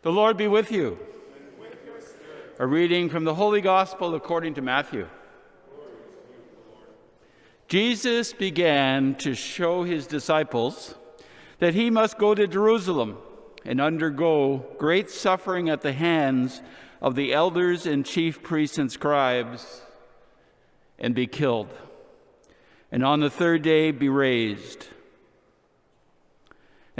The Lord be with you. And with your spirit. A reading from the Holy Gospel according to Matthew. Glory to you, Lord. Jesus began to show his disciples that he must go to Jerusalem and undergo great suffering at the hands of the elders and chief priests and scribes, and be killed, and on the third day be raised.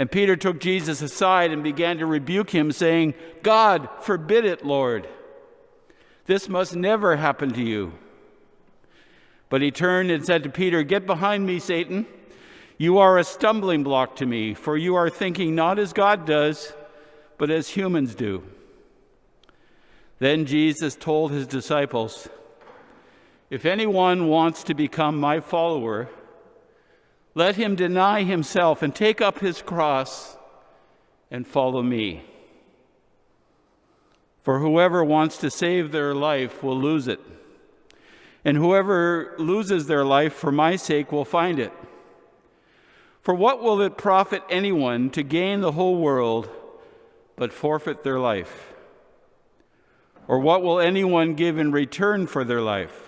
And Peter took Jesus aside and began to rebuke him, saying, "God, forbid it, Lord. This must never happen to you." But he turned and said to Peter, "Get behind me, Satan. You are a stumbling block to me, for you are thinking not as God does, but as humans do." Then Jesus told his disciples, "If anyone wants to become my follower, let him deny himself and take up his cross and follow me. For whoever wants to save their life will lose it, and whoever loses their life for my sake will find it. For what will it profit anyone to gain the whole world but forfeit their life? Or what will anyone give in return for their life?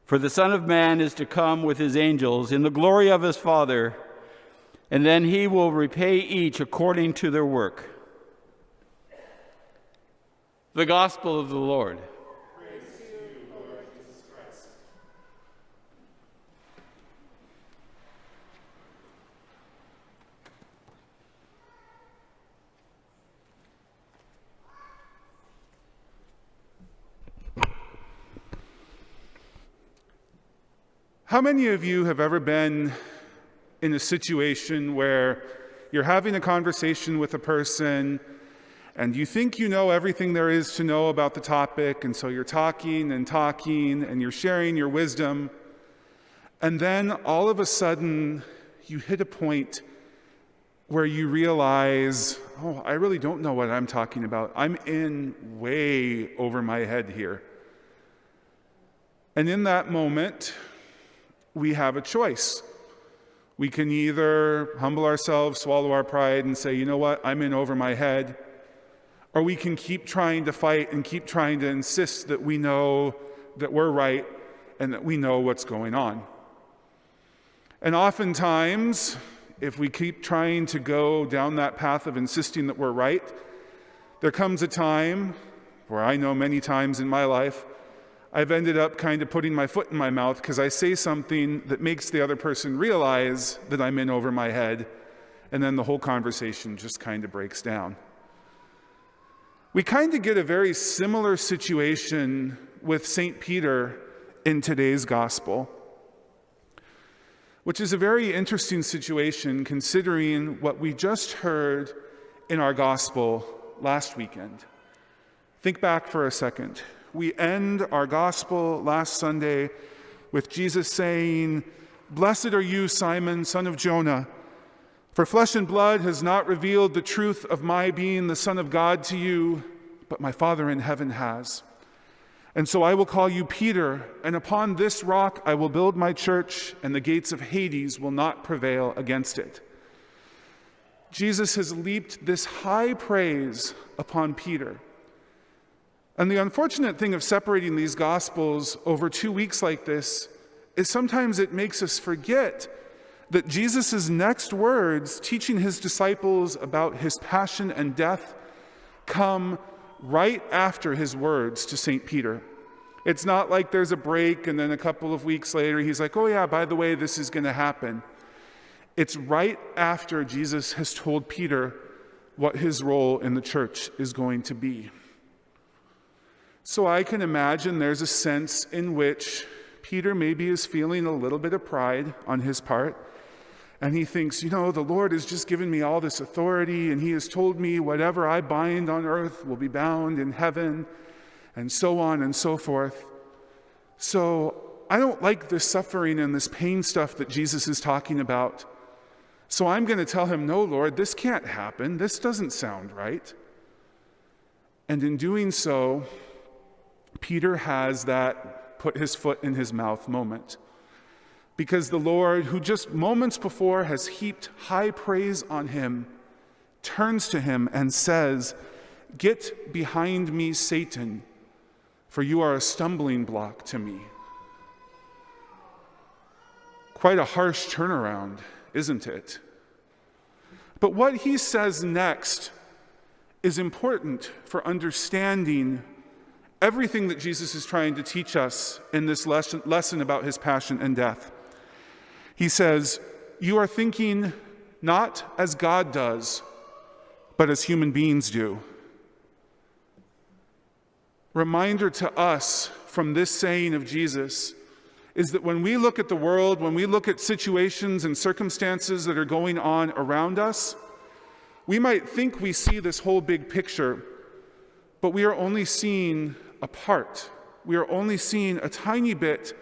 For the Son of Man is to come with his angels in the glory of his Father, and then he will repay each according to their work." The Gospel of the Lord. Praise to you, Lord Jesus Christ. How many of you have ever been in a situation where you're having a conversation with a person and you think you know everything there is to know about the topic, and so you're talking and you're sharing your wisdom, and then all of a sudden you hit a point where you realize, oh, I really don't know what I'm talking about. I'm in way over my head here. And in that moment, we have a choice. We can either humble ourselves, swallow our pride, and say, you know what, I'm in over my head. Or we can keep trying to fight and keep trying to insist that we know that we're right and that we know what's going on. And oftentimes, if we keep trying to go down that path of insisting that we're right, there comes a time, where I know many times in my life, I've ended up kind of putting my foot in my mouth because I say something that makes the other person realize that I'm in over my head, and then the whole conversation just kind of breaks down. We kind of get a very similar situation with St. Peter in today's gospel, which is a very interesting situation considering what we just heard in our gospel last weekend. Think back for a second. We end our gospel last Sunday with Jesus saying, "Blessed are you, Simon, son of Jonah, for flesh and blood has not revealed the truth of my being the Son of God to you, but my Father in heaven has. And so I will call you Peter, and upon this rock I will build my church, and the gates of Hades will not prevail against it." Jesus has leaped this high praise upon Peter. And the unfortunate thing of separating these Gospels over 2 weeks like this is sometimes it makes us forget that Jesus' next words, teaching his disciples about his passion and death, come right after his words to St. Peter. It's not like there's a break and then a couple of weeks later he's like, "Oh yeah, by the way, this is going to happen." It's right after Jesus has told Peter what his role in the church is going to be. So I can imagine there's a sense in which Peter maybe is feeling a little bit of pride on his part. And he thinks, the Lord has just given me all this authority, and he has told me whatever I bind on earth will be bound in heaven, and so on and so forth. So I don't like this suffering and this pain stuff that Jesus is talking about. So I'm going to tell him, "No, Lord, this can't happen. This doesn't sound right." And in doing so, Peter has that put his foot in his mouth moment. Because the Lord, who just moments before has heaped high praise on him, turns to him and says, "Get behind me, Satan, for you are a stumbling block to me." Quite a harsh turnaround, isn't it? But what he says next is important for understanding everything that Jesus is trying to teach us in this lesson about his passion and death. He says, "You are thinking not as God does, but as human beings do." Reminder to us from this saying of Jesus is that when we look at the world, when we look at situations and circumstances that are going on around us, we might think we see this whole big picture, but we are only seeing a part. We are only seeing a tiny bit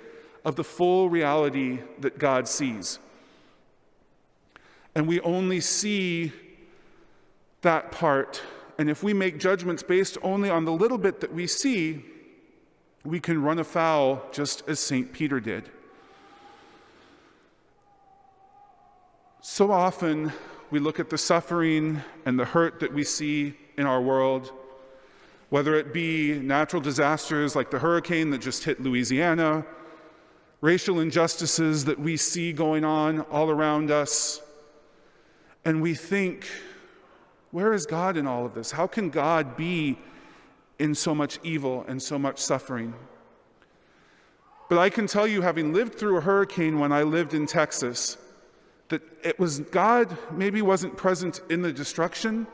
of the full reality that God sees. And we only see that part, and if we make judgments based only on the little bit that we see, we can run afoul just as St. Peter did. So often we look at the suffering and the hurt that we see in our world, whether it be natural disasters like the hurricane that just hit Louisiana, racial injustices that we see going on all around us, and we think, where is God in all of this? How can God be in so much evil and so much suffering? But I can tell you, having lived through a hurricane when I lived in Texas, that it was God maybe wasn't present in the destruction,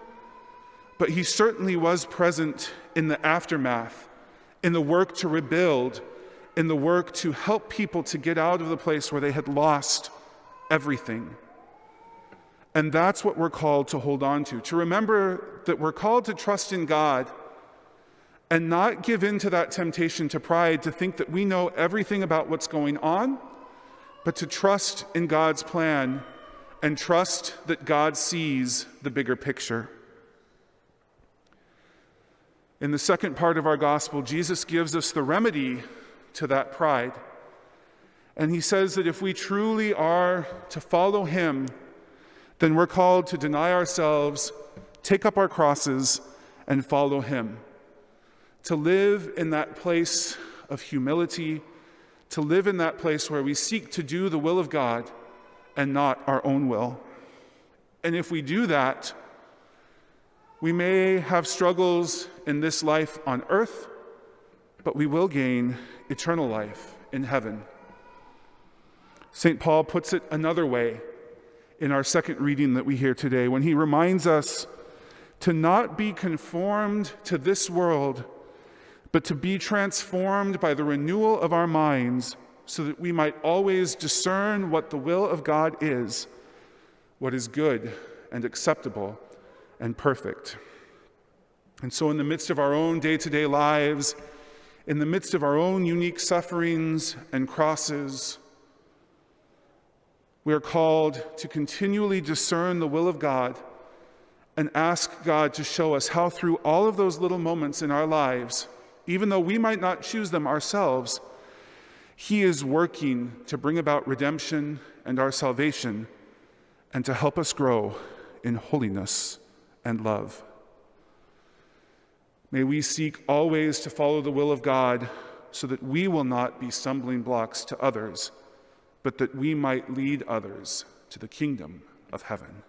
but he certainly was present in the aftermath, in the work to rebuild, in the work to help people to get out of the place where they had lost everything. And that's what we're called to hold on to remember that we're called to trust in God and not give in to that temptation to pride, to think that we know everything about what's going on, but to trust in God's plan and trust that God sees the bigger picture. In the second part of our gospel, Jesus gives us the remedy to that pride. And he says that if we truly are to follow him, then we're called to deny ourselves, take up our crosses, and follow him. To live in that place of humility, to live in that place where we seek to do the will of God and not our own will. And if we do that, we may have struggles in this life on earth, but we will gain eternal life in heaven. St. Paul puts it another way in our second reading that we hear today, when he reminds us to not be conformed to this world, but to be transformed by the renewal of our minds, so that we might always discern what the will of God is, what is good and acceptable and perfect. And so in the midst of our own day-to-day lives, in the midst of our own unique sufferings and crosses, we are called to continually discern the will of God and ask God to show us how through all of those little moments in our lives, even though we might not choose them ourselves, he is working to bring about redemption and our salvation and to help us grow in holiness and love. May we seek always to follow the will of God so that we will not be stumbling blocks to others, but that we might lead others to the kingdom of heaven.